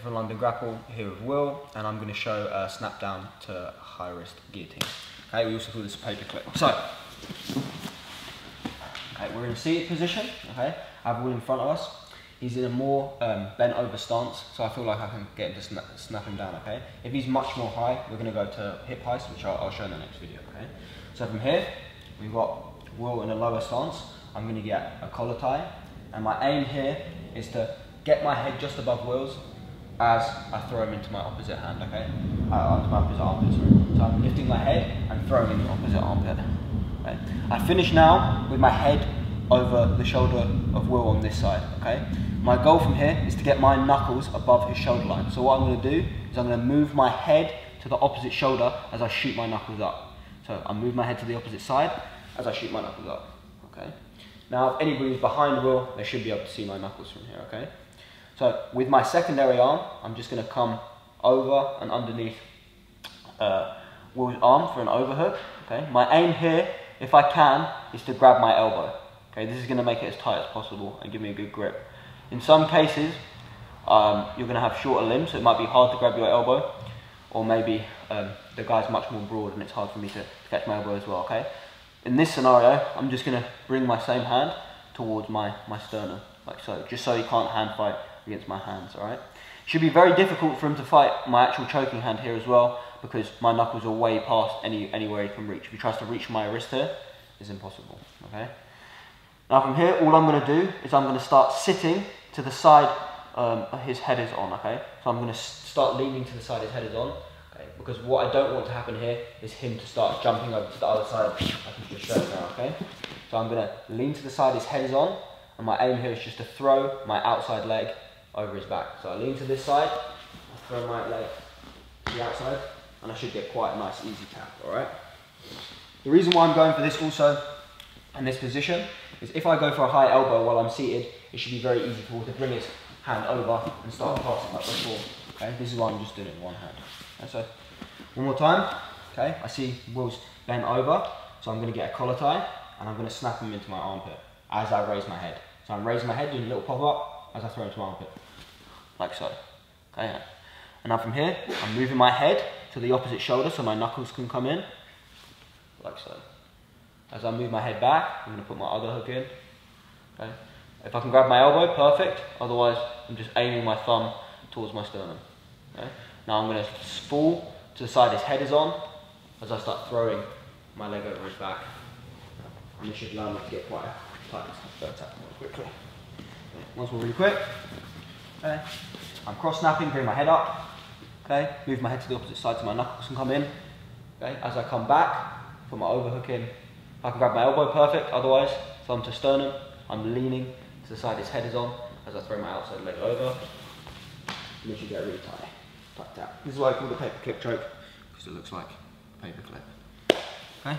From London Grapple, here with Will, and I'm going to show a snap down to high wrist guillotine. Okay, we also call this a paperclip. So, okay, we're in a seated position. Okay, I have Will in front of us. He's in a more bent over stance, so I feel like I can get him to snap him down. Okay, if he's much more high, we're going to go to hip heist, which I'll show in the next video. Okay, so from here we've got Will in a lower stance. I'm going to get a collar tie, and my aim here is to get my head just above Will's as I throw him into my opposite hand, okay? Onto my opposite armpit, sorry. So I'm lifting my head and throwing him in the opposite armpit. Okay? I finish now with my head over the shoulder of Will on this side, okay? My goal from here is to get my knuckles above his shoulder line. So what I'm going to do is I'm going to move my head to the opposite shoulder as I shoot my knuckles up. So I move my head to the opposite side as I shoot my knuckles up, okay? Now if anybody's behind Will, they should be able to see my knuckles from here, okay? So with my secondary arm, I'm just going to come over and underneath Will's arm for an overhook. Okay. My aim here, if I can, is to grab my elbow. Okay. This is going to make it as tight as possible and give me a good grip. In some cases, you're going to have shorter limbs, so it might be hard to grab your elbow, or maybe the guy's much more broad and it's hard for me to catch my elbow as well. Okay. In this scenario, I'm just going to bring my same hand towards my sternum, like so, just so he can't hand fight against my hands, alright? It should be very difficult for him to fight my actual choking hand here as well, because my knuckles are way past anywhere he can reach. If he tries to reach my wrist here, it's impossible, okay? Now from here, all I'm going to do is I'm going to start sitting to the side his head is on, okay? So I'm going to start leaning to the side his head is on, okay? Because what I don't want to happen here is him to start jumping over to the other side, like he's just showing now, okay? So I'm going to lean to the side his head is on, and my aim here is just to throw my outside leg over his back. So I lean to this side, I throw my leg to the outside, and I should get quite a nice easy tap, alright? The reason why I'm going for this also in this position is if I go for a high elbow while I'm seated, it should be very easy for Will to bring his hand over and start passing like before. Okay, this is why I'm just doing it in one hand. Okay, so one more time, okay, I see Will's bent over, so I'm going to get a collar tie, and I'm going to snap him into my armpit as I raise my head. So I'm raising my head, doing a little pop up as I throw into my armpit. Like so, okay. And now from here, I'm moving my head to the opposite shoulder so my knuckles can come in, like so. As I move my head back, I'm going to put my other hook in, okay. If I can grab my elbow, perfect, otherwise I'm just aiming my thumb towards my sternum, okay. Now I'm going to fall to the side his head is on, as I start throwing my leg over his back, and this should allow me to get quite a tight tap more quickly. Okay. Once more really quick. Okay. I'm cross snapping, bring my head up, okay, move my head to the opposite side so my knuckles can come in, okay, as I come back, put my overhook in, if I can grab my elbow, perfect, otherwise, thumb to sternum, I'm leaning to the side his head is on, as I throw my outside leg over, and you should get a really tight tap. This is why I call it a paperclip choke, because it looks like a paperclip, okay.